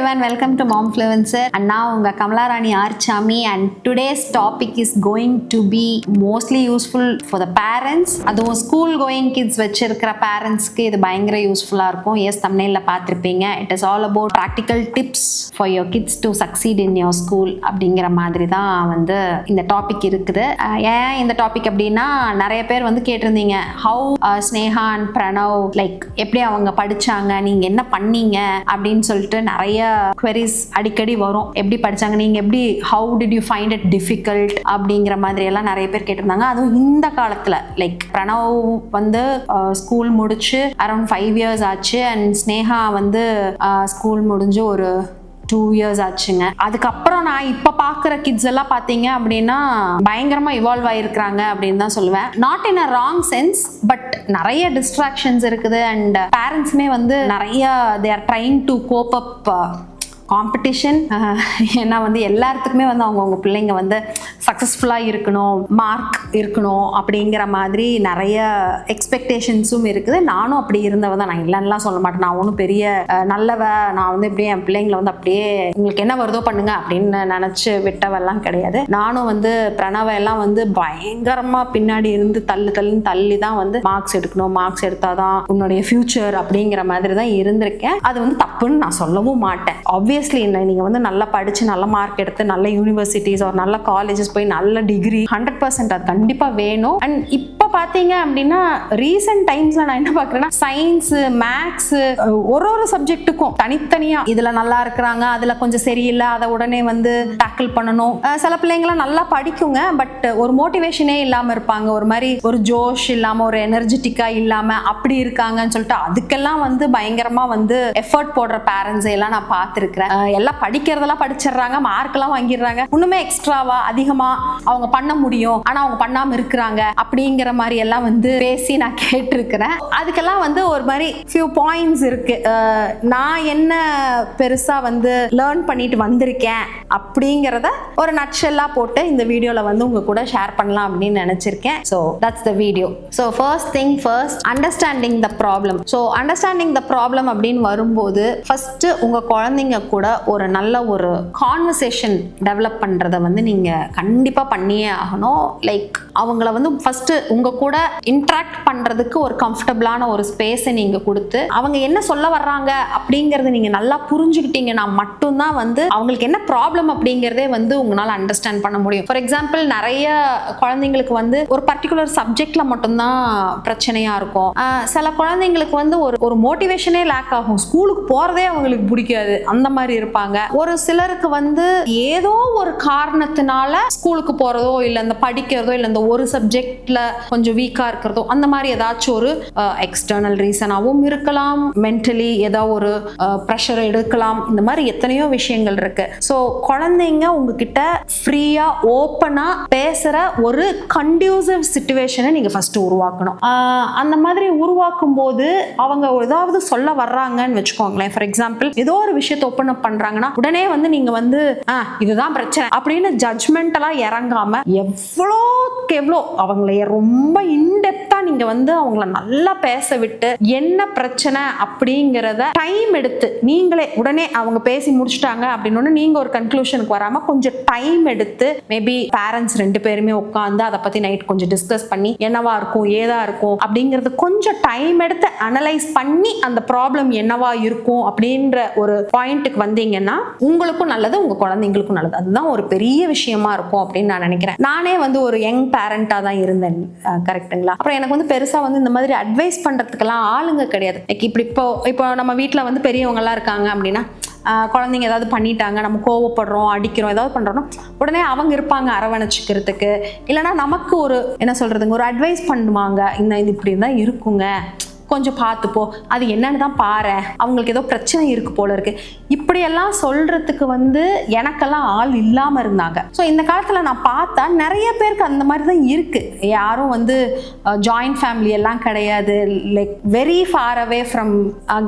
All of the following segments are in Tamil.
everyone, welcome to Momfluencer and now unga Kamala Rani Archami and today's topic is going to be mostly useful for the parents. Adho school going kids vechirukra parents ku idu bayangara useful ah irukum. Yes, thumbnail la paathirpeenga. It is all about practical tips for your kids to succeed in your school அப்படிங்கிற மாதிரி தான் வந்து இந்த டாபிக் இருக்குது. ஏன் இந்த டாபிக் அப்படின்னா நிறைய பேர் வந்து கேட்டிருந்தீங்க how Sneha and Pranav like எப்படி அவங்க படிச்சாங்க, நீங்க என்ன பண்ணீங்க அப்படின்னு சொல்லிட்டு நிறைய queries அடிக்கடி வரும். எப்படி படிச்சாங்க, நீங்க எப்படி, how did you find it difficult அப்படிங்கிற மாதிரி எல்லாம் நிறைய பேர் கேட்டிருந்தாங்க. அதுவும் இந்த காலத்துல லைக் பிரணவ் வந்து ஸ்கூல் முடிச்சு அரௌண்ட் 5 years ஆச்சு அண்ட் ஸ்னேஹா வந்து ஸ்கூல் முடிஞ்சு ஒரு 2 years ஆச்சுங்க. அதுக்கப்புறம் நான் இப்ப பாக்குற கிட்ஸ் எல்லாம் பாத்தீங்க அப்படின்னா பயங்கரமா இவால்வ் ஆயிருக்கிறாங்க அப்படின்னு தான் சொல்லுவேன். Not in a wrong sense, but நிறைய டிஸ்ட்ராக்ஷன்ஸ் இருக்குது அண்ட் பேரண்ட்ஸுமே வந்து நிறைய they are trying to cope up competition. ஏன்னா வந்து எல்லாத்துக்குமே வந்து அவங்கவுங்க பிள்ளைங்க வந்து சக்ஸஸ்ஃபுல்லாக இருக்கணும், மார்க் இருக்கணும் அப்படிங்கிற மாதிரி நிறைய எக்ஸ்பெக்டேஷன்ஸும் இருக்குது. நானும் அப்படி இருந்தவ தான், நான் இல்லைன்னுலாம் சொல்ல மாட்டேன். நான் ஒன்றும் பெரிய நல்லவ, நான் வந்து இப்படியே என் பிள்ளைங்களை வந்து அப்படியே உங்களுக்கு என்ன வருதோ பண்ணுங்க அப்படின்னு நினச்சி விட்டவெல்லாம் கிடையாது. நானும் வந்து பிரணவெல்லாம் வந்து பயங்கரமாக பின்னாடி இருந்து தள்ளி தான் வந்து மார்க்ஸ் எடுக்கணும், மார்க்ஸ் எடுத்தாதான் உன்னுடைய ஃபியூச்சர் அப்படிங்கிற மாதிரி தான் இருந்திருக்கேன். அது வந்து தப்புன்னு நான் சொல்லவும் மாட்டேன். ஆப்வியஸ்லி நீங்க வந்து நல்லா படிச்சு நல்ல மார்க் எடுத்து நல்ல யூனிவர்சிட்டிஸ் ஒரு நல்ல காலேஜஸ் போய் நல்ல டிகிரி 100% அது கண்டிப்பா வேணும். அண்ட் இப்ப பாத்தீங்க அப்படின்னா ரீசெண்ட் டைம்ஸ்ல நான் என்ன பாக்குறேன்னா சயின்ஸ், மேக்ஸ் ஒரு சப்ஜெக்ட்டுக்கும் தனித்தனியா இதுல நல்லா இருக்கிறாங்க, அதுல கொஞ்சம் சரியில்லை, அதை உடனே வந்து டேக்கிள் பண்ணணும். சில பிள்ளைங்களாம் நல்லா படிக்குங்க, பட் ஒரு மோட்டிவேஷனே இல்லாம இருப்பாங்க, ஒரு மாதிரி ஒரு ஜோஷ் இல்லாம ஒரு எனர்ஜெட்டிக்கா இல்லாம அப்படி இருக்காங்கன்னு சொல்லிட்டு அதுக்கெல்லாம் வந்து பயங்கரமா வந்து எஃபர்ட் போடுற பேரண்ட்ஸ் எல்லாம் நான் பார்த்திருக்கேன். எல்லாம் படிக்கிறதெல்லாம் படிச்சிடுறாங்க, மார்க் எல்லாம் வாங்கிடுறாங்க, இன்னுமே எக்ஸ்ட்ராவா அதிகமா அவங்க பண்ண முடியும், ஆனா அவங்க பண்ணாம இருக்கிறாங்க அப்படிங்கிற மாதிரி எல்லாம் வந்து பேசி நான் கேட்டிருக்கிறேன். அதுக்கெல்லாம் வந்து ஒரு மாதிரி ஃபியூ பாயிண்ட்ஸ் இருக்கு. நான் என்ன பெருசா வந்து லேர்ன் பண்ணிட்டு வந்திருக்கேன் அப்படிங்கிறத ஒரு நட்ஷெல்லா போட்டு இந்த வீடியோல வந்து உங்க கூட ஷேர் பண்ணலாம் அப்படின்னு நினைச்சிருக்கேன். So that's the video. So first thing first, understanding the problem. So understanding the problem அப்படின்னு வரும்போது ஃபர்ஸ்ட் உங்க குழந்தைங்க கூட ஒரு நல்ல ஒரு கான்வர்சேஷன் டெவலப் பண்றதை வந்து நீங்க கண்டிப்பா பண்ணியே ஆகணும். லைக் அவங்கள வந்து ஃபர்ஸ்ட் உங்க கூட இன்ட்ராக்ட் பண்றதுக்கு ஒரு கம்ஃபர்டபுளான ஒரு ஸ்பேஸை நீங்க கொடுத்து அவங்க என்ன சொல்ல வர்றாங்க அப்படிங்கறத நீங்க நல்லா புரிஞ்சுக்கிட்டீங்கன்னா மட்டும்தான் வந்து அவங்களுக்கு என்ன ப்ராப்ளம் அப்படிங்கிறதே வந்து உங்களால அண்டர்ஸ்டாண்ட் பண்ண முடியும். ஃபார் எக்ஸாம்பிள் நிறைய குழந்தைங்களுக்கு வந்து ஒரு பர்டிகுலர் சப்ஜெக்ட்ல மட்டும்தான் பிரச்சனையா இருக்கும். சில குழந்தைங்களுக்கு வந்து ஒரு மோட்டிவேஷனே லேக் ஆகும், ஸ்கூலுக்கு போறதே அவங்களுக்கு பிடிக்காது, அந்த மாதிரி இருப்பாங்க. ஒரு சிலருக்கு வந்து ஏதோ ஒரு காரணத்தினால ஸ்கூலுக்கு போறதோ இல்ல இந்த படிக்கிறதோ இல்ல இந்த ஒரு சப்ஜெக்ட்ல கொஞ்சம் வீக்கா இருக்கிறதோ அந்த மாதிரி ஏதாச்சும் ஒரு எக்ஸ்டர்னல் ரீசனாவும் இருக்கலாம், மென்டலி ஏதாவது ஒரு ப்ரெஷர் எடுக்கலாம். இந்த மாதிரி எத்தனையோ விஷயங்கள் இருக்கு. ஸோ குழந்தைங்க உங்ககிட்ட ஃப்ரீயா ஓப்பனா பேசுற ஒரு கண்டியூசிவ் சிச்சுவேஷனை நீங்க ஃபர்ஸ்ட் உருவாக்கணும். அந்த மாதிரி உருவாக்கும் போது அவங்க ஏதாவது சொல்ல வர்றாங்கன்னு வச்சுக்கோங்களேன். ஃபார் எக்ஸாம்பிள் ஏதோ ஒரு விஷயத்தை ஓப்பன் அப் பண்றாங்கன்னா உடனே வந்து நீங்க வந்து இதுதான் பிரச்சனை அப்படின்னு ஜட்ஜ்மெண்டலா இறங்காம எவ்வளோ அவங்கள ரொம்ப இன்டெப்தா நீங்க வந்து அவங்கள நல்லா பேச விட்டு என்ன பிரச்சனை அப்படிங்கிறத டைம் எடுத்து நீங்களே உடனே அவங்க பேசி முடிச்சிட்டாங்க அப்படின்னு நீங்க ஒரு கன்க்ளூஷனுக்கு வராம கொஞ்சம் டைம் எடுத்து மேபி பேரண்ட்ஸ் 2 பேருமே உட்காந்து அதை பத்தி நைட் கொஞ்சம் டிஸ்கஸ் பண்ணி என்னவா இருக்கும் ஏதா இருக்கும் அப்படிங்கறது கொஞ்சம் டைம் எடுத்து அனலைஸ் பண்ணி அந்த ப்ராப்ளம் என்னவா இருக்கும் அப்படின்ற ஒரு பாயிண்ட்டுக்கு வந்தீங்கன்னா உங்களுக்கும் நல்லது, உங்க குழந்தைங்களுக்கும் நல்லது. அதுதான் ஒரு பெரிய விஷயமா இருக்கும் அப்படின்னு நான் நினைக்கிறேன். நானே வந்து ஒரு யங் பேரண்டா தான் இருந்தேன், கரெக்டுங்களா? அப்புறம் எனக்கு வந்து பெருசா வந்து இந்த மாதிரி அட்வைஸ் பண்றதுக்கெல்லாம் ஆளுங்க கிடையாது. இப்போ நம்ம வீட்டில் வந்து பெரியவங்க எல்லாம் இருக்காங்க அப்படின்னா குழந்தைங்க ஏதாவது பண்ணிட்டாங்க, நம்ம கோவப்படுறோம், அடிக்கிறோம், ஏதாவது பண்றோம்னா உடனே அவங்க இருப்பாங்க அரவணைச்சிக்கிறதுக்கு. இல்லைன்னா நமக்கு ஒரு என்ன சொல்றதுங்க ஒரு அட்வைஸ் பண்ணுவாங்க, இது இப்படி தான் இருக்குங்க, கொஞ்சம் பார்த்துப்போ, அது என்னன்னு தான் பாரு, அவங்களுக்கு ஏதோ பிரச்சனை இருக்கு போல இருக்கு, இப்படியெல்லாம் சொல்றதுக்கு வந்து எனக்கெல்லாம் ஆள் இல்லாம இருந்தாங்க. ஸோ இந்த காலத்துல நான் பார்த்தா நிறைய பேருக்கு அந்த மாதிரி தான் இருக்கு. யாரும் வந்து ஜாயிண்ட் ஃபேமிலி எல்லாம் கிடையாது, like very far away from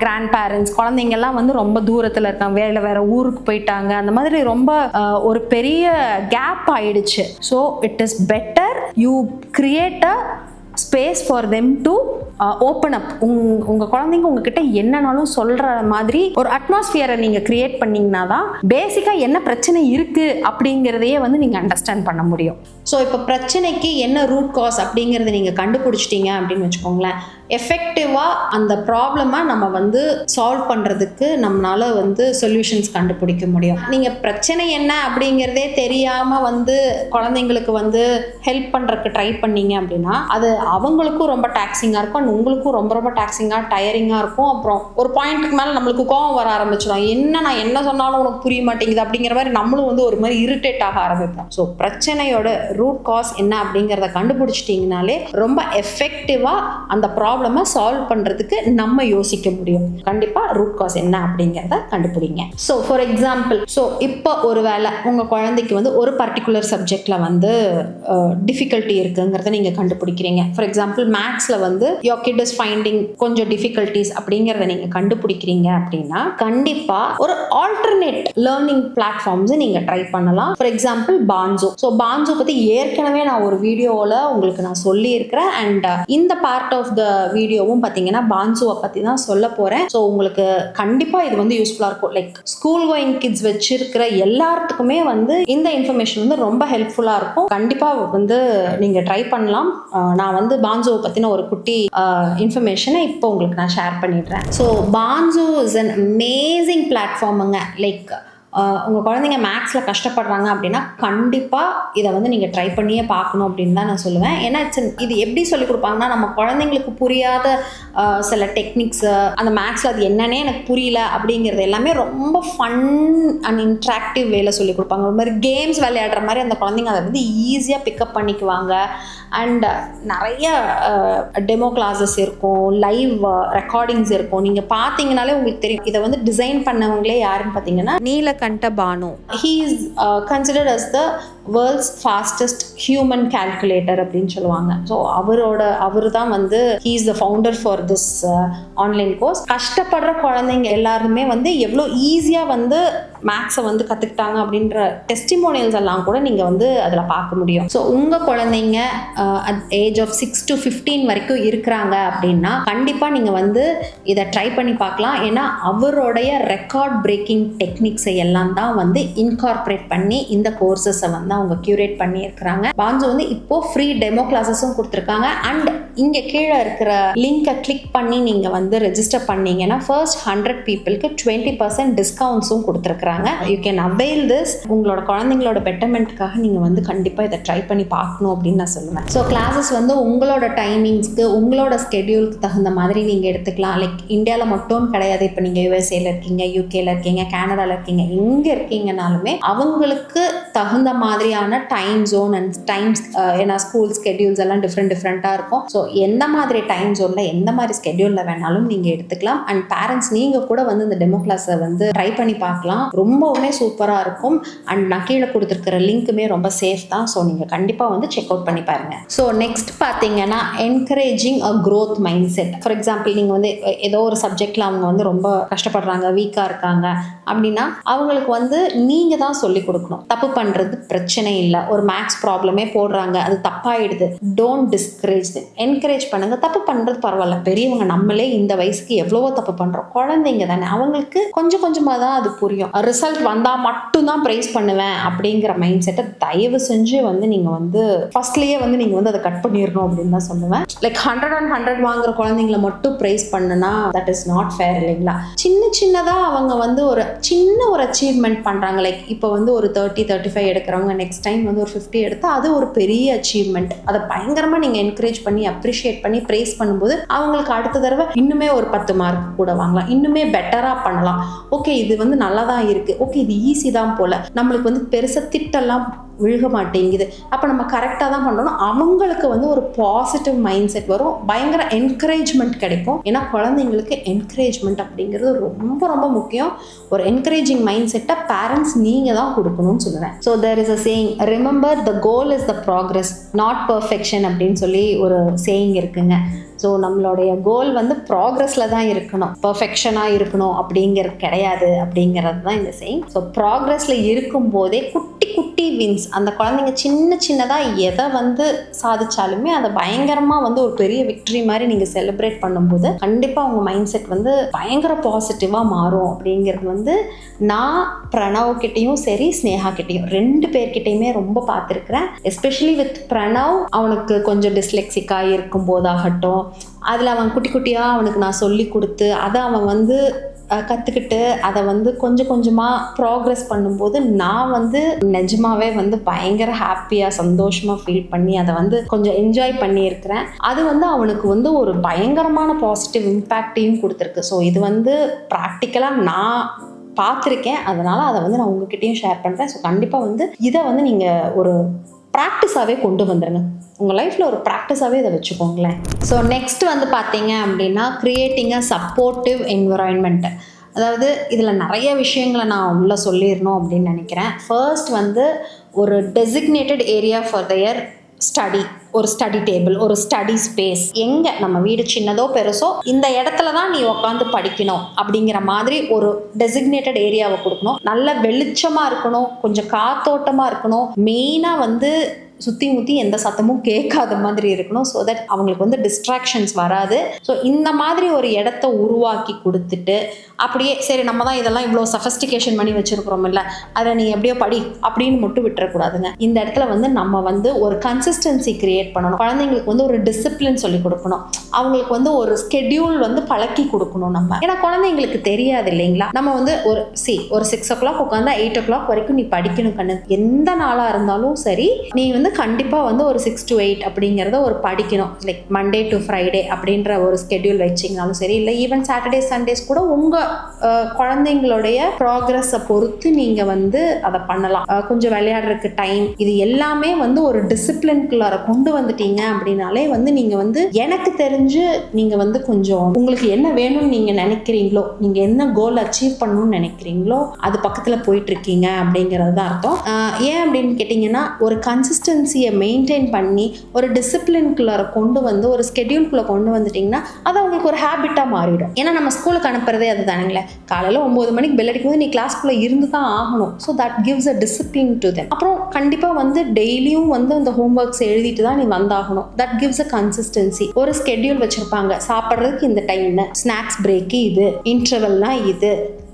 grandparents. குழந்தைங்க எல்லாம் வந்து ரொம்ப தூரத்துல இருக்காங்க, வேற ஊருக்கு போயிட்டாங்க, அந்த மாதிரி ரொம்ப ஒரு பெரிய கேப் ஆயிடுச்சு. So it is better you create a space for them to open up. உங்கள் குழந்தைங்க உங்ககிட்ட என்னன்னாலும் சொல்கிற மாதிரி ஒரு அட்மாஸ்பியரை நீங்கள் கிரியேட் பண்ணிங்கன்னா தான் பேசிக்காக என்ன பிரச்சனை இருக்குது அப்படிங்கிறதையே வந்து நீங்கள் அண்டர்ஸ்டாண்ட் பண்ண முடியும். ஸோ இப்போ பிரச்சனைக்கு என்ன ரூட் காஸ் அப்படிங்கிறத நீங்கள் கண்டுபிடிச்சிட்டீங்க அப்படின்னு வச்சுக்கோங்களேன், எஃபெக்டிவாக அந்த ப்ராப்ளமை நம்ம வந்து சால்வ் பண்ணுறதுக்கு நம்மளால வந்து சொல்யூஷன்ஸ் கண்டுபிடிக்க முடியும். நீங்கள் பிரச்சனை என்ன அப்படிங்கிறதே தெரியாமல் வந்து குழந்தைங்களுக்கு வந்து ஹெல்ப் பண்ணுறதுக்கு ட்ரை பண்ணீங்க அப்படின்னா அது அவங்களுக்கும் ரொம்ப டாக்ஸிங்காக இருக்கும், அண்ட் உங்களுக்கும் ரொம்ப ரொம்ப டாக்ஸிங்காக டயரிங்காக இருக்கும். அப்புறம் ஒரு பாயிண்ட்டுக்கு மேலே நம்மளுக்கு கோவம் வர ஆரம்பிச்சிடும். நான் என்ன சொன்னாலும் உனக்கு புரிய மாட்டேங்குது அப்படிங்கிற மாதிரி நம்மளும் வந்து ஒரு மாதிரி இரிட்டேட் ஆக ஆரம்பிப்போம். ஸோ பிரச்சனையோட ரூட் காஸ் என்ன அப்படிங்கிறத கண்டுபிடிச்சிட்டிங்கனாலே ரொம்ப எஃபெக்டிவாக அந்த ப்ராப்ளமை சால்வ் பண்ணுறதுக்கு நம்ம யோசிக்க முடியும். கண்டிப்பாக ரூட் காஸ் என்ன அப்படிங்கிறத கண்டுபிடிங்க. ஸோ ஃபார் எக்ஸாம்பிள், இப்போ ஒரு வேளை உங்கள் குழந்தைக்கு வந்து ஒரு பர்டிகுலர் சப்ஜெக்டில் வந்து டிஃபிகல்ட்டி இருக்குங்கிறத நீங்கள் கண்டுபிடிக்கிறீங்க. ஃபார் எக்ஸாம்பிள் மேக்ஸில் வந்து யோர் கிட் இஸ் ஃபைண்டிங் கொஞ்சம் டிஃபிகல்ட்டிஸ் அப்படிங்கிறத நீங்கள் கண்டுபிடிக்கிறீங்க அப்படின்னா கண்டிப்பாக ஒரு ஆல்டர்னேட் லேர்னிங் பிளாட்ஃபார்ம்ஸ் நீங்கள் ட்ரை பண்ணலாம். ஃபார் எக்ஸாம்பிள் பான்சோ. ஸோ பான்சோ பற்றி ஏற்கனவே நான் ஒரு வீடியோவில் உங்களுக்கு நான் சொல்லியிருக்கிறேன். அண்ட் இந்த பார்ட் ஆஃப் த வீடியோவும் பார்த்தீங்கன்னா பான்சோவை பற்றி தான் சொல்ல போகிறேன். ஸோ உங்களுக்கு கண்டிப்பாக இது வந்து யூஸ்ஃபுல்லாக இருக்கும். லைக் ஸ்கூல் கோயிங் கிட்ஸ் வச்சிருக்கிற எல்லாத்துக்குமே வந்து இந்த இன்ஃபர்மேஷன் வந்து ரொம்ப ஹெல்ப்ஃபுல்லாக இருக்கும். கண்டிப்பாக வந்து நீங்கள் ட்ரை பண்ணலாம். நான் வந்து பான்சோவை பற்றின ஒரு குட்டி இன்ஃபர்மேஷனை இப்போ உங்களுக்கு நான் ஷேர் பண்ணிடுறேன். ஸோ பான்சோ இஸ் அன் அமேசிங் பிளாட்ஃபார்முங்க. லைக் உங்கள் குழந்தைங்க மேக்ஸில் கஷ்டப்படுறாங்க அப்படின்னா கண்டிப்பாக இதை வந்து நீங்கள் ட்ரை பண்ணியே பார்க்கணும் அப்படின்னு தான் நான் சொல்லுவேன். ஏன்னா இது எப்படி சொல்லிக் கொடுப்பாங்கன்னா, நம்ம குழந்தைங்களுக்கு புரியாத சில டெக்னிக்ஸு, அந்த மேக்ஸில் அது என்னன்னே எனக்கு புரியல அப்படிங்கிறது எல்லாமே ரொம்ப ஃபன் அண்ட் இன்ட்ராக்டிவ் வேல சொல்லிக் கொடுப்பாங்க. ஒரு மாதிரி கேம்ஸ் விளையாடுற மாதிரி அந்த குழந்தைங்க அதை வந்து ஈஸியாக பிக்கப் பண்ணிக்குவாங்க. அண்ட் நிறைய டெமோ கிளாஸஸ் இருக்கும், லைவ் ரெக்கார்டிங்ஸ் இருக்கும். நீங்கள் பார்த்தீங்கனாலே உங்களுக்கு தெரியும். இதை வந்து டிசைன் பண்ணவங்களே யாருன்னு பார்த்தீங்கன்னா Neelakanta Bhanu. He is considered as the world's fastest human calculator அப்படின்னு சொல்லுவாங்க. ஸோ அவர் தான் வந்து he is the founder for this online course. கஷ்டப்படுற குழந்தைங்க எல்லாருமே வந்து எவ்வளோ ஈஸியாக வந்து மேக்ஸை வந்து கற்றுக்கிட்டாங்க அப்படின்ற டெஸ்டிமோனியல்ஸ் எல்லாம் கூட நீங்கள் வந்து அதில் பார்க்க முடியும். ஸோ உங்கள் குழந்தைங்க அட் ஏஜ் ஆஃப் 6 to 15 வரைக்கும் இருக்கிறாங்க அப்படின்னா கண்டிப்பாக நீங்கள் வந்து இதை ட்ரை பண்ணி பார்க்கலாம். ஏன்னா அவருடைய ரெக்கார்ட் பிரேக்கிங் டெக்னிக்ஸை எல்லாம் தான் வந்து இன்கார்பரேட் பண்ணி இந்த கோர்சஸை வந்து அவங்க கியூரேட் பண்ணியிருக்கிறாங்க. பான்சோ வந்து இப்போ ஃப்ரீ டெமோ கிளாஸஸும் கொடுத்துருக்காங்க. அண்ட் இங்கே கீழே இருக்கிற லிங்கை கிளிக் பண்ணி நீங்கள் வந்து ரெஜிஸ்டர் பண்ணீங்கன்னா ஃபர்ஸ்ட் 100 பீப்புளுக்கு 20% டிஸ்கவுண்ட்ஸும் கொடுத்துருக்காங்க. You can avail this. உங்களோட குழந்தைங்களோட பெட்டர்மெண்ட்டுக்காக நீங்கள் வந்து கண்டிப்பாக இதை ட்ரை பண்ணி பார்க்கணும் அப்படின்னு நான் சொல்லுவேன். ஸோ கிளாஸஸ் வந்து உங்களோட டைமிங்ஸ்க்கு, உங்களோட ஸ்கெடியூலுக்கு தகுந்த மாதிரி நீங்கள் எடுத்துக்கலாம். லைக் இந்தியாவில் மட்டும் கிடையாது. இப்போ நீங்கள் யூஎஸ்ஏல இருக்கீங்க, யூகேல இருக்கீங்க, கனடாவில் இருக்கீங்க, எங்கே இருக்கீங்கனாலுமே அவங்களுக்கு தகுந்த மாதிரியான டைம் ஜோன் அண்ட் டைம்ஸ், ஏன்னா ஸ்கூல் ஸ்கெடியூல்ஸ் எல்லாம் டிஃப்ரெண்ட்டாக இருக்கும். ஸோ எந்த மாதிரி டைம் ஜோனில் எந்த மாதிரி ஸ்கெடியூலில் வேணாலும் நீங்கள் எடுத்துக்கலாம். அண்ட் பேரண்ட்ஸ் நீங்கள் கூட வந்து இந்த டெமோ கிளாஸை வந்து ட்ரை பண்ணி பார்க்கலாம். ரொம்பவுமே சூப்பராக இருக்கும். அண்ட் நான் கீழே கொடுத்துருக்கிற லிங்க்குமே ரொம்ப சேஃப் தான். ஸோ நீங்கள் கண்டிப்பாக வந்து செக் அவுட் பண்ணி பாருங்க. ஸோ நெக்ஸ்ட் பார்த்தீங்கன்னா encouraging a growth mind set. For example நீங்கள் வந்து ஏதோ ஒரு சப்ஜெக்டில் அவங்க வந்து ரொம்ப கஷ்டப்படுறாங்க, வீக்காக இருக்காங்க அப்படின்னா அவங்களுக்கு வந்து நீங்கள் தான் சொல்லிக் கொடுக்கணும். தப்பு பண்ணுறது பிரச்சனை இல்லை. ஒரு மேக்ஸ் ப்ராப்ளமே போடுறாங்க, அது தப்பாயிடுது, டோன்ட் டிஸ்கரேஜ் தெம். என்கரேஜ் பண்ணுங்க. தப்பு பண்ணுறது பரவாயில்ல, பெரியவங்க நம்மளே இந்த வயசுக்கு எவ்வளவோ தப்பு பண்ணுறோம். குழந்தைங்க தானே, அவங்களுக்கு கொஞ்சம் கொஞ்சமாக தான் அது புரியும். ரிசல்ட் வந்தால் மட்டும்தான் ப்ரைஸ் பண்ணுவேன் அப்படிங்கிற மைண்ட் செட்டை தயவு செஞ்சு வந்து நீங்கள் வந்து ஃபர்ஸ்ட்லேயே வந்து நீங்கள் வந்து அதை கட் பண்ணிடணும் அப்படின்னு தான் சொல்லுவேன். லைக் 100 on 100 வாங்குற குழந்தைங்களை மட்டும் ப்ரைஸ் பண்ணுனா தட் இஸ் நாட் ஃபேர் இல்லைங்களா? சின்னதாக அவங்க வந்து ஒரு சின்ன ஒரு அச்சீவ்மெண்ட் பண்ணுறாங்க. லைக் இப்போ வந்து ஒரு 30-35 எடுக்கிறவங்க நெக்ஸ்ட் டைம் வந்து ஒரு 50 எடுத்தால் அது ஒரு பெரிய அச்சீவ்மெண்ட். அதை பயங்கரமாக நீங்கள் என்கரேஜ் பண்ணி அப்ரிஷியேட் பண்ணி ப்ரைஸ் பண்ணும்போது அவங்களுக்கு அடுத்த தடவை இன்னுமே ஒரு 10 மார்க் கூட வாங்கலாம், இன்னுமே பெட்டராக பண்ணலாம். ஓகே இது வந்து நல்லா தான் இருக்குது, ஓகே இது ஈஸி தான் போல், நம்மளுக்கு வந்து பெருசாக திட்டெல்லாம் விழுக மாட்டேங்குது, அப்போ நம்ம கரெக்டாக தான் பண்ணுறோம். அவங்களுக்கு வந்து ஒரு பாசிட்டிவ் மைண்ட் செட் வரும், பயங்கர என்கரேஜ்மெண்ட் கிடைக்கும். ஏன்னா குழந்தைங்களுக்கு என்கரேஜ்மெண்ட் அப்படிங்கிறது ரொம்ப ரொம்ப முக்கியம். ஒரு என்கரேஜிங் மைண்ட் செட்டை பேரண்ட்ஸ் நீங்கள் தான் கொடுக்கணும்னு சொல்லுவேன். So there is a saying, remember the goal is the progress not perfection அப்படின்னு சொல்லி ஒரு சேயிங் இருக்குங்க. ஸோ நம்மளுடைய கோல் வந்து ப்ராக்ரஸில் தான் இருக்கணும், பர்ஃபெக்ஷனாக இருக்கணும் அப்படிங்கிறது கிடையாது அப்படிங்கிறது தான் இந்த சேயிங். ஸோ ப்ராக்ரஸில் இருக்கும்போதே குட்டி குட்டி வின்ஸ், அந்த குழந்தைங்க சின்னதாக எதை வந்து சாதிச்சாலுமே அதை பயங்கரமாக வந்து ஒரு பெரிய விக்டரி மாதிரி நீங்கள் செலிப்ரேட் பண்ணும்போது கண்டிப்பாக உங்கள் மைண்ட் செட் வந்து பயங்கர பாசிட்டிவாக மாறும் அப்படிங்கிறது வந்து நான் பிரணவ் கிட்டேயும் சரி ஸ்னேகா கிட்டேயும் 2 பேர்கிட்டையுமே ரொம்ப பார்த்துருக்குறேன். எஸ்பெஷலி வித் பிரணவ், அவனுக்கு கொஞ்சம் டிஸ்லெக்சிக்காக இருக்கும் போதாகட்டும், அதில் அவன் குட்டி குட்டியாக அவனுக்கு நான் சொல்லி கொடுத்து அதை அவன் வந்து கற்றுக்கிட்டு அதை வந்து கொஞ்சம் கொஞ்சமாக ப்ராக்ரெஸ் பண்ணும்போது நான் வந்து நிஜமாவே வந்து பயங்கர ஹாப்பியாக சந்தோஷமாக ஃபீல் பண்ணி அதை வந்து கொஞ்சம் என்ஜாய் பண்ணியிருக்கிறேன். அது வந்து அவனுக்கு வந்து ஒரு பயங்கரமான பாசிட்டிவ் இம்பேக்டையும் கொடுத்துருக்கு. ஸோ இது வந்து ப்ராக்டிக்கலாக நான் பார்த்துருக்கேன், அதனால் அதை வந்து நான் உங்ககிட்டயும் ஷேர் பண்ணுறேன். ஸோ கண்டிப்பாக வந்து இதை வந்து நீங்கள் ஒரு ப்ராக்டிஸாகவே கொண்டு வந்துடுங்க, உங்கள் லைஃப்பில் ஒரு ப்ராக்டிஸாகவே இதை வச்சுக்கோங்களேன். ஸோ நெக்ஸ்ட் வந்து பார்த்தீங்க அப்படின்னா கிரியேட்டிங் அ சப்போர்ட்டிவ் என்விரான்மெண்ட். அதாவது இதில் நிறைய விஷயங்களை நான் உள்ளே சொல்லிடணும் அப்படின்னு நினைக்கிறேன். ஃபர்ஸ்ட் வந்து ஒரு designated area for their study, ஒரு ஸ்டடி டேபிள், ஒரு ஸ்டடி ஸ்பேஸ். எங்கே நம்ம வீடு சின்னதோ பெருசோ இந்த இடத்துல தான் நீ உட்காந்து படிக்கணும் அப்படிங்கிற மாதிரி ஒரு டெசிக்னேட்டட் ஏரியாவை கொடுக்கணும். நல்ல வெளிச்சமாக இருக்கணும், கொஞ்சம் காத்தோட்டமாக இருக்கணும், மெயினாக வந்து சுற்றி முற்றி எந்த சத்தமும் கேட்காத மாதிரி இருக்கணும். ஸோ தட் அவங்களுக்கு வந்து டிஸ்ட்ராக்ஷன்ஸ் வராது. ஸோ இந்த மாதிரி ஒரு இடத்த உருவாக்கி கொடுத்துட்டு அப்படியே சரி நம்ம தான் இதெல்லாம் இவ்வளோ சஃபஸ்டிகேஷன் பண்ணி வச்சுருக்கிறோம் இல்லை, அதை நீ எப்படியோ படி அப்படின்னு மட்டும் விட்டுறக்கூடாதுங்க. இந்த இடத்துல வந்து நம்ம வந்து ஒரு கன்சிஸ்டன்சி கிரியேட் பண்ணணும். குழந்தைங்களுக்கு வந்து ஒரு டிசிப்ளின் சொல்லி கொடுக்கணும், அவங்களுக்கு வந்து ஒரு ஸ்கெடியூல் வந்து பழக்கி கொடுக்கணும் நம்ம. ஏன்னா குழந்தைங்களுக்கு தெரியாது இல்லைங்களா, நம்ம வந்து ஒரு 6 o'clock உட்காந்து 8 o'clock வரைக்கும் நீ படிக்கணும் கண்ணு, எந்த நாளாக இருந்தாலும் சரி நீ வந்து கண்டிப்பாக வந்து ஒரு 6 to 8 அப்படிங்கிறத ஒரு படிக்கணும். லைக் மண்டே டு ஃப்ரைடே அப்படின்ற ஒரு ஸ்கெடியூல் வச்சிங்கனாலும் சரி, இல்லை ஈவன் சாட்டர்டே சண்டேஸ் கூட உங்கள் குழந்தைங்களுடைய ப்ராக்ரஸை பொறுத்து நீங்கள் வந்து அதை பண்ணலாம். கொஞ்சம் விளையாடுறதுக்கு டைம், இது எல்லாமே வந்து ஒரு டிசிப்ளின்குள்ளார கொண்டு வந்துட்டீங்க அப்படின்னாலே வந்து நீங்கள் வந்து எனக்கு தெரிஞ்சு நீங்கள் வந்து கொஞ்சம் உங்களுக்கு என்ன வேணும்னு நீங்கள் நினைக்கிறீங்களோ, நீங்கள் என்ன கோல் அச்சீவ் பண்ணணும்னு நினைக்கிறீங்களோ அது பக்கத்தில் போயிட்டுருக்கீங்க அப்படிங்கிறது தான் அர்த்தம். ஏன் அப்படின்னு கேட்டிங்கன்னா ஒரு கன்சிஸ்டன்சியை மெயின்டைன் பண்ணி ஒரு டிசிப்ளின்குள்ளார கொண்டு வந்து ஒரு ஸ்கெடியூல்குள்ளே கொண்டு வந்துட்டிங்கன்னா அது அவங்களுக்கு ஒரு ஹேபிட்டாக மாறிடும். ஏன்னா நம்ம ஸ்கூலுக்கு அனுப்புறதே அது தானுங்களே, காலையில் 9 மணிக்கு பெல் அடிக்கும் போது நீ கிளாஸ்க்குள்ளே இருந்து தான் ஆகணும். So that gives a discipline to them. அப்புறம் கண்டிப்பாக வந்து டெய்லியும் வந்து அந்த ஹோம்ஒர்க்ஸ் எழுதிட்டு தான் நீ வந்தாகணும். That gives a consistency. ஒரு ஸ்கெடியூல் வச்சுருப்பாங்க, சாப்பிட்றதுக்கு இந்த டைம், ஸ்நாக்ஸ் பிரேக்கு இது, இன்டர்வல்னால் இது,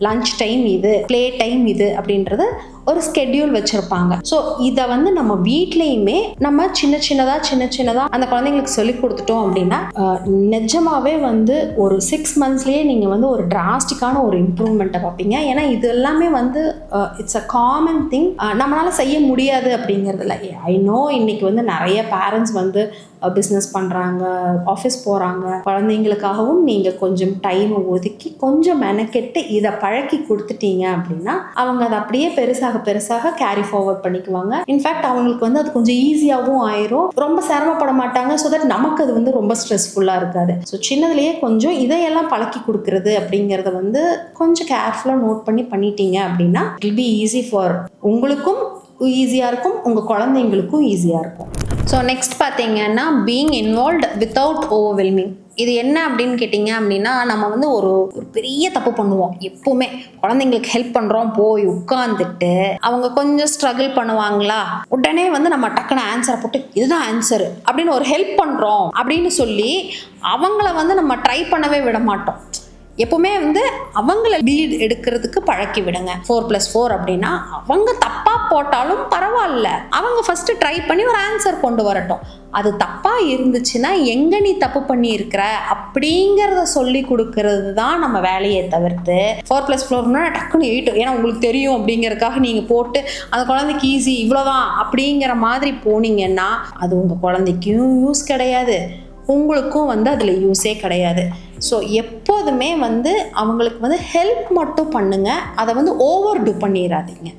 லஞ்ச் டைம் இது, ப்ளே டைம் இது அப்படின்றது ஒரு ஸ்கெடியூல் வச்சுருப்பாங்க. ஸோ இதை வந்து நம்ம வீட்லேயுமே நம்ம சின்ன சின்னதாக அந்த குழந்தைங்களுக்கு சொல்லி கொடுத்துட்டோம் அப்படின்னா நிஜமாவே வந்து ஒரு 6 monthsலேயே நீங்கள் வந்து ஒரு டிராஸ்டிக்கான ஒரு இம்ப்ரூவ்மெண்ட்டை பார்ப்பீங்க. ஏன்னா இது எல்லாமே வந்து இட்ஸ் அ காமன் திங், நம்மளால் செய்ய முடியாது அப்படிங்கிறதுல. ஐ நோ இன்னைக்கு வந்து நிறைய பேரண்ட்ஸ் வந்து பிஸ்னஸ் பண்ணுறாங்க, ஆஃபீஸ் போகிறாங்க, குழந்தைங்களுக்காகவும் நீங்கள் கொஞ்சம் டைமை ஒதுக்கி கொஞ்சம் மெனக்கெட்டு இதை பழக்கி கொடுத்துட்டீங்க அப்படின்னா அவங்க அதை அப்படியே பெருசாக கேரி ஃபார்வர்ட் பண்ணிக்குவாங்க. இன்ஃபேக்ட் அவங்களுக்கு வந்து அது கொஞ்சம் ஈஸியாகவும் ஆயிரும், ரொம்ப சிரமப்பட மாட்டாங்க. ஸோ தட் நமக்கு அது வந்து ரொம்ப ஸ்ட்ரெஸ்ஃபுல்லாக இருக்காது. ஸோ சின்னதுலேயே கொஞ்சம் இதையெல்லாம் பழக்கி கொடுக்குறது அப்படிங்கிறத வந்து கொஞ்சம் கேர்ஃபுல்லாக நோட் பண்ணிட்டீங்க அப்படின்னா it will be easy for உங்களுக்கும் ஈஸியாக இருக்கும், உங்கள் குழந்தைங்களுக்கும் ஈஸியாக இருக்கும். ஸோ நெக்ஸ்ட் பார்த்தீங்கன்னா பீயிங் இன்வால்வ்ட் வித்தவுட் ஓவர்வெல்மிங். இது என்ன அப்படின்னு கேட்டிங்க அப்படின்னா நம்ம வந்து ஒரு பெரிய தப்பு பண்ணுவோம் எப்பவுமே. குழந்தைங்களுக்கு ஹெல்ப் பண்ணுறோம், போய் உட்காந்துட்டு அவங்க கொஞ்சம் ஸ்ட்ரகிள் பண்ணுவாங்களா, உடனே வந்து நம்ம டக்குன்னு ஆன்சரை போட்டு இதுதான் ஆன்சரு அப்படின்னு ஒரு ஹெல்ப் பண்ணுறோம் அப்படின்னு சொல்லி அவங்கள வந்து நம்ம ட்ரை பண்ணவே விட மாட்டோம். எப்பவுமே வந்து அவங்கள லீட் எடுக்கிறதுக்கு பழக்கி விடுங்க. 4+4 அப்படின்னா அவங்க தப்பாக போட்டாலும் பரவாயில்ல, அவங்க ஃபஸ்ட்டு ட்ரை பண்ணி ஒரு ஆன்சர் கொண்டு வரட்டும். அது தப்பாக இருந்துச்சுன்னா எங்கே நீ தப்பு பண்ணியிருக்கிற அப்படிங்கிறத சொல்லி கொடுக்கறது தான் நம்ம வேலையை தவிர்த்து 4+4னா டக்குன்னு 8 ஏன்னா உங்களுக்கு தெரியும் அப்படிங்கிறதுக்காக நீங்கள் போட்டு அந்த குழந்தைக்கு ஈஸி இவ்வளோதான் அப்படிங்கிற மாதிரி போனீங்கன்னா அது உங்கள் குழந்தைக்கும் யூஸ் கிடையாது, உங்களுக்கும் வந்து அதில் யூஸே கிடையாது. ஸோ எப்போதுமே வந்து அவங்களுக்கு வந்து ஹெல்ப் மட்டும் பண்ணுங்க, அதை வந்து ஓவர் டூ பண்ணிடாதீங்க.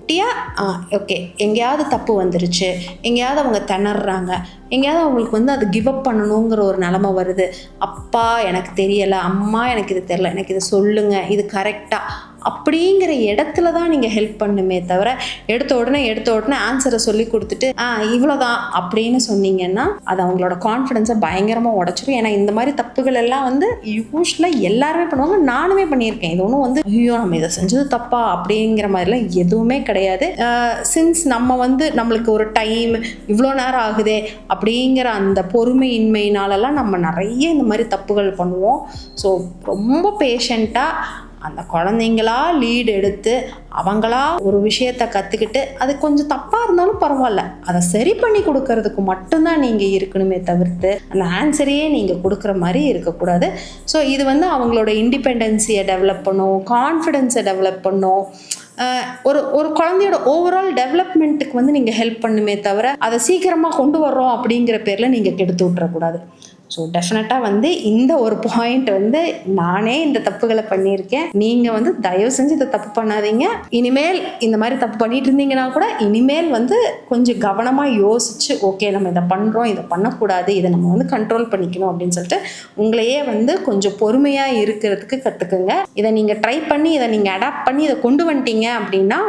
ஓகே எங்கேயாவது தப்பு வந்துருச்சு, எங்கேயாவது அவங்க திணறாங்க, எங்கேயாவது அவங்களுக்கு வந்து அது கிவ் அப் பண்ணணுங்கிற ஒரு நிலமை வருது, அப்பா எனக்கு தெரியலை, அம்மா எனக்கு இது தெரியல, எனக்கு இதை சொல்லுங்கள், இது கரெக்டாக அப்படிங்கிற இடத்துல தான் நீங்கள் ஹெல்ப் பண்ணுமே தவிர எடுத்த உடனே ஆன்சரை சொல்லி கொடுத்துட்டு இவ்வளோதான் அப்படின்னு சொன்னீங்கன்னா அது அவங்களோட கான்ஃபிடென்ஸை பயங்கரமாக உடச்சிடும். ஏன்னா இந்த மாதிரி தப்புகள் எல்லாம் வந்து யூஸ்வலாக எல்லாருமே பண்ணுவாங்க, நானுமே பண்ணியிருக்கேன். இது ஒன்றும் வந்து ஐயோ நம்ம இதை செஞ்சது தப்பா அப்படிங்கிற மாதிரிலாம் எதுவுமே கிடையாது. சின்ஸ் நம்ம வந்து நம்மளுக்கு ஒரு டைம் இவ்வளோ நேரம் ஆகுதே அப்படிங்கிற அந்த பொறுமையின்மையினாலலாம் நம்ம நிறைய இந்த மாதிரி தப்புகள் பண்ணுவோம். ஸோ ரொம்ப பேஷண்ட்டாக அந்த குழந்தைங்களா லீட் எடுத்து அவங்களா ஒரு விஷயத்தை கற்றுக்கிட்டு அது கொஞ்சம் தப்பாக இருந்தாலும் பரவாயில்ல, அதை சரி பண்ணி கொடுக்கறதுக்கு மட்டும்தான் நீங்கள் இருக்கணுமே தவிர்த்து அந்த ஆன்சரையே நீங்கள் கொடுக்குற மாதிரி இருக்கக்கூடாது. ஸோ இது வந்து அவங்களோட இண்டிபெண்டன்ஸியை டெவலப் பண்ணும், கான்ஃபிடென்ஸை டெவலப் பண்ணும், ஒரு குழந்தையோட ஓவரால் டெவலப்மெண்ட்டுக்கு வந்து நீங்கள் ஹெல்ப் பண்ணுமே தவிர அதை சீக்கிரமாக கொண்டு வர்றோம் அப்படிங்கிற பேரில் நீங்கள் கெடுத்து விட்டுறக்கூடாது. ஸோ டெஃபினட்டாக வந்து இந்த ஒரு பாயிண்ட் வந்து நானே இந்த தப்புகளை பண்ணியிருக்கேன். நீங்கள் வந்து தயவு செஞ்சு இதை தப்பு பண்ணாதீங்க. இனிமேல் இந்த மாதிரி தப்பு பண்ணிட்டு இருந்தீங்கன்னா கூட இனிமேல் வந்து கொஞ்சம் கவனமாக யோசிச்சு ஓகே நம்ம இதை பண்ணுறோம், இதை பண்ணக்கூடாது, இதை நம்ம வந்து கண்ட்ரோல் பண்ணிக்கணும் அப்படின்னு சொல்லிட்டு உங்களையே வந்து கொஞ்சம் பொறுமையாக இருக்கிறதுக்கு கற்றுக்குங்க. இதை நீங்கள் ட்ரை பண்ணி இதை நீங்கள் அடாப்ட் பண்ணி இதை கொண்டு வந்துட்டீங்க அப்படின்னா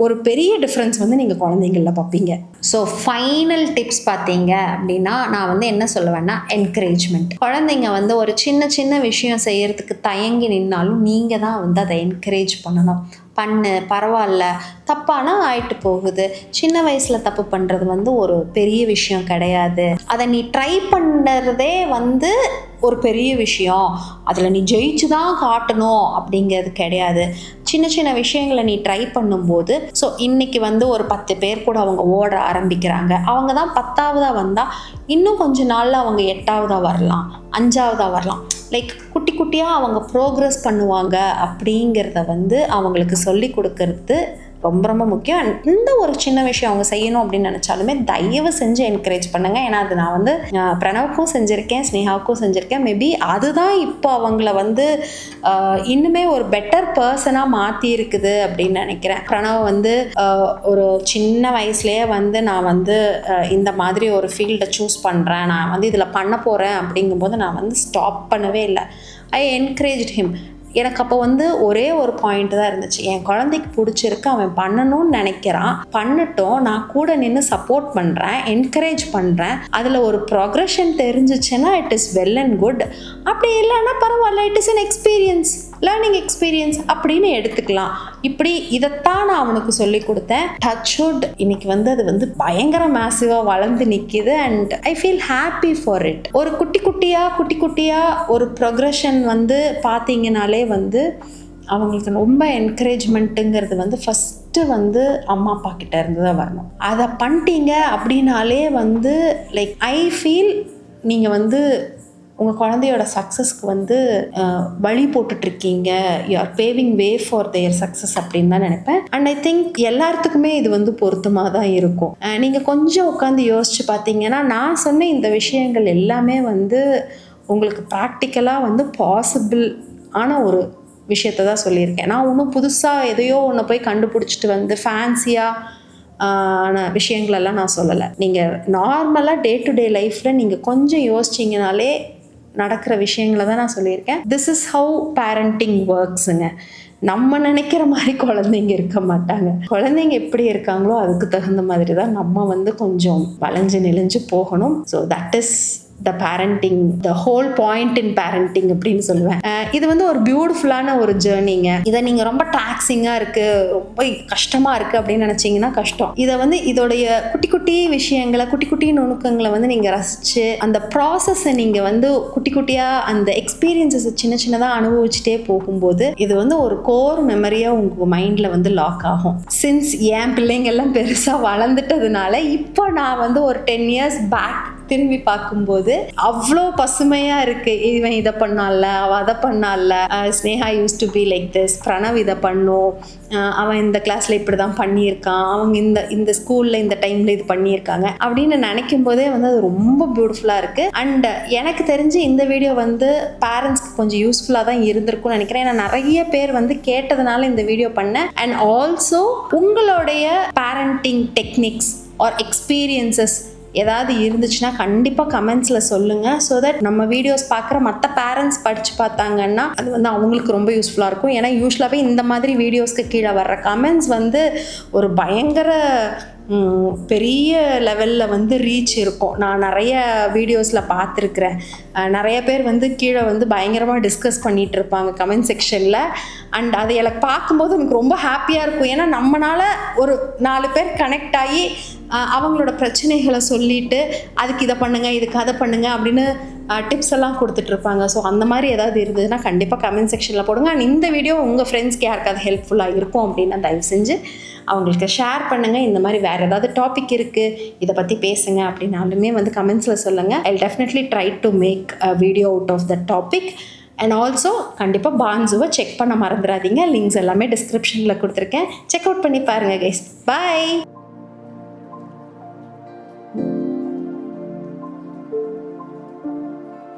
ஒரு பெரிய டிஃப்ரென்ஸ் வந்து நீங்கள் குழந்தைங்களில் பார்ப்பீங்க. ஸோ ஃபைனல் டிப்ஸ் பார்த்தீங்க அப்படின்னா நான் வந்து என்ன சொல்லுவேன்னா என்கரேஜ்மெண்ட். குழந்தைங்க வந்து ஒரு சின்ன சின்ன விஷயம் செய்யறதுக்கு தயங்கி நின்னாலும் நீங்கள் தான் வந்து அதை என்கரேஜ் பண்ணணும். பண்ணு, பரவாயில்ல, தப்பானா ஆயிட்டு போகுது, சின்ன வயசில் தப்பு பண்ணுறது வந்து ஒரு பெரிய விஷயம் கிடையாது, அதை நீ ட்ரை பண்ணுறதே வந்து ஒரு பெரிய விஷயம், அதில் நீ ஜெயிச்சு தான் காட்டணும் அப்படிங்கிறது கிடையாது. சின்ன சின்ன விஷயங்களை நீ ட்ரை பண்ணும்போது ஸோ இன்றைக்கி வந்து ஒரு 10 பேர் கூட அவங்க ஓட ஆரம்பிக்கிறாங்க, அவங்க தான் 10ஆவதாக வந்தால் இன்னும் கொஞ்ச நாளில் அவங்க 8ஆவதாக வரலாம், 5ஆவதாக வரலாம். லைக் குட்டி குட்டியாக அவங்க ப்ரோக்ரஸ் பண்ணுவாங்க அப்படிங்கிறத வந்து அவங்களுக்கு சொல்லி கொடுக்கறது ரொம்ப ரொம்ப முக்கியம். இந்த ஒரு சின்ன விஷயம் அவங்க செய்யணும் அப்படின்னு நினச்சாலுமே தயவு செஞ்சு என்கரேஜ் பண்ணுங்கள். ஏன்னா அது நான் வந்து பிரணவுக்கும் செஞ்சுருக்கேன், ஸ்னேகாவுக்கும் செஞ்சுருக்கேன். மேபி அதுதான் இப்போ அவங்கள வந்து இன்னுமே ஒரு பெட்டர் பர்சனாக மாற்றி இருக்குது அப்படின்னு நினைக்கிறேன். பிரணவ் வந்து ஒரு சின்ன வயசுலேயே வந்து நான் வந்து இந்த மாதிரி ஒரு ஃபீல்டை சூஸ் பண்ணுறேன், நான் வந்து இதில் பண்ண போகிறேன் அப்படிங்கும்போது நான் வந்து ஸ்டாப் பண்ணவே இல்லை. ஐ என்கரேஜ்ட் ஹிம். எனக்கு அப்போ வந்து ஒரே ஒரு பாயிண்ட் தான் இருந்துச்சு, என் குழந்தைக்கு பிடிச்சிருக்கு, அவன் பண்ணணும்னு நினைக்கிறான், பண்ணட்டும், நான் கூட நின்று சப்போர்ட் பண்ணுறேன், என்கரேஜ் பண்ணுறேன், அதில் ஒரு ப்ராக்ரெஷன் தெரிஞ்சிச்சுன்னா it is well and good, அப்படி இல்லைன்னா பரவாயில்ல, it is an experience, learning experience அப்படின்னு எடுத்துக்கலாம். இப்படி இதைத்தான் நான் அவனுக்கு சொல்லி கொடுத்தேன். டச்வுட் இன்னைக்கு வந்து அது வந்து பயங்கர மேசிவாக வளர்ந்து நிற்கிது and I feel happy for it. ஒரு குட்டி குட்டியாக ஒரு ப்ரொக்ரெஷன் வந்து பார்த்தீங்கனாலே வந்து அவங்களுக்கு ரொம்ப என்கரேஜ்மெண்ட்டுங்கிறது வந்து ஃபஸ்ட்டு வந்து அம்மா அப்பா கிட்ட இருந்து தான் வரணும். அதை பண்ணிட்டீங்க அப்படின்னாலே வந்து லைக் ஐ ஃபீல் நீங்கள் வந்து உங்கள் குழந்தையோட சக்ஸஸ்க்கு வந்து வழி போட்டுட்ருக்கீங்க, you are paving way for their success அப்படின்னு தான் நினைப்பேன். அண்ட் ஐ திங்க் எல்லாத்துக்குமே இது வந்து பொருத்தமாக தான் இருக்கும். நீங்கள் கொஞ்சம் உட்காந்து யோசிச்சு பார்த்தீங்கன்னா நான் சொன்ன இந்த விஷயங்கள் எல்லாமே வந்து உங்களுக்கு ப்ராக்டிக்கலாக வந்து பாசிபிள் ஆன ஒரு விஷயத்தை தான் சொல்லியிருக்கேன். நான் ஒன்றும் புதுசாக எதையோ ஒன்று போய் கண்டுபிடிச்சிட்டு வந்து ஃபேன்சியாக ஆன விஷயங்களெல்லாம் நான் சொல்லலை. நீங்கள் நார்மலாக டே டு டே லைஃப்பில் நீங்கள் கொஞ்சம் யோசிச்சிங்கனாலே நடக்கிற விஷயங்களை தான் நான் சொல்லியிருக்கேன். திஸ் இஸ் ஹவு பேரண்டிங் ஒர்க்ஸுங்க. நம்ம நினைக்கிற மாதிரி குழந்தைங்க இருக்க மாட்டாங்க. குழந்தைங்க எப்படி இருக்காங்களோ அதுக்கு தகுந்த மாதிரி தான் நம்ம வந்து கொஞ்சம் வளைஞ்சு நெளிஞ்சு போகணும். So that is the parenting, the whole point in parenting அப்படின்னு சொல்லுவேன். இது வந்து ஒரு பியூட்டிஃபுல்லான ஒரு ஜேர்னிங்க. இதை நீங்கள் ரொம்ப டாக்ஸிங்காக இருக்குது, ரொம்ப கஷ்டமாக இருக்குது அப்படின்னு நினச்சிங்கன்னா கஷ்டம். இதை வந்து இதோடைய குட்டி குட்டி விஷயங்களை, குட்டி குட்டி நுணுக்கங்களை வந்து நீங்கள் ரசித்து அந்த ப்ராசஸை நீங்கள் வந்து குட்டி குட்டியாக அந்த எக்ஸ்பீரியன்ஸஸ் சின்ன சின்னதாக அனுபவிச்சுட்டே போகும்போது இது வந்து ஒரு கோர் மெமரியாக உங்கள் மைண்டில் வந்து லாக் ஆகும். சின்ஸ் என் பிள்ளைங்கள்லாம் பெருசாக வளர்ந்துட்டதுனால இப்போ நான் வந்து ஒரு 10 years பேக் திரும்பி பார்க்கும்போது அவ்வளோ பசுமையாக இருக்குது. இவன் இதை பண்ணால, அவள் அதை பண்ணால, Sneha used to be like this, Pranav இதை பண்ணும், அவன் இந்த கிளாஸில் இப்படி தான் பண்ணியிருக்கான், அவங்க இந்த ஸ்கூலில் இந்த டைமில் இது பண்ணியிருக்காங்க அப்படின்னு நினைக்கும் போதே வந்து அது ரொம்ப பியூட்டிஃபுல்லாக இருக்குது. அண்ட் எனக்கு தெரிஞ்சு இந்த வீடியோ வந்து பேரண்ட்ஸ்க்கு கொஞ்சம் யூஸ்ஃபுல்லாக தான் இருந்திருக்கும்னு நினைக்கிறேன். ஏன்னா நிறைய பேர் வந்து கேட்டதுனால இந்த வீடியோ பண்ணேன். அண்ட் ஆல்சோ உங்களுடைய பேரண்டிங் டெக்னிக்ஸ் ஆர் எக்ஸ்பீரியன்சஸ் ஏதாவது இருந்துச்சுன்னா கண்டிப்பாக கமெண்ட்ஸில் சொல்லுங்கள். ஸோ தட் நம்ம வீடியோஸ் பார்க்குற மற்ற பேரண்ட்ஸ் படித்து பார்த்தாங்கன்னா அது வந்து அவங்களுக்கு ரொம்ப யூஸ்ஃபுல்லாக இருக்கும். ஏன்னா யூஸ்வலாகவே இந்த மாதிரி வீடியோஸ்க்கு கீழே வர்ற கமெண்ட்ஸ் வந்து ஒரு பயங்கர பெரிய லெவலில் வந்து ரீச் இருக்கும். நான் நிறைய வீடியோஸில் பார்த்துருக்குறேன். நிறைய பேர் வந்து கீழே வந்து பயங்கரமாக டிஸ்கஸ் பண்ணிகிட்டு இருப்பாங்க கமெண்ட் செக்ஷனில். அண்ட் அதை எனக்கு பார்க்கும்போது எனக்கு ரொம்ப ஹாப்பியாக இருக்கும். ஏன்னா நம்மளால் ஒரு 4 பேர் கனெக்ட் ஆகி அவங்களோட பிரச்சனைகளை சொல்லிட்டு அதுக்கு இதை பண்ணுங்கள் இதுக்கு அதை பண்ணுங்கள் அப்படின்னு டிப்ஸ் எல்லாம் கொடுத்துட்ருப்பாங்க. ஸோ அந்த மாதிரி ஏதாவது இருந்ததுன்னா கண்டிப்பாக கமெண்ட் செக்ஷனில் போடுங்க. அண்ட் இந்த வீடியோ உங்கள் ஃப்ரெண்ட்ஸ்க்கு யாருக்காவது ஹெல்ப்ஃபுல்லாக இருக்கும் அப்படின்னா தயவு செஞ்சு அவங்களுக்கு ஷேர் பண்ணுங்கள். இந்த மாதிரி வேறு ஏதாவது டாபிக் இருக்குது இதை பற்றி பேசுங்க அப்படின்னாலுமே வந்து கமெண்ட்ஸில் சொல்லுங்கள். I definitely try to make a video out of the topic. And also கண்டிப்பாக பான்ஸுவை செக் பண்ண மறந்துடாதீங்க. லிங்க்ஸ் எல்லாமே டிஸ்கிரிப்ஷனில் கொடுத்துருக்கேன். செக் அவுட் பண்ணி பாருங்கள் கைஸ். பாய்.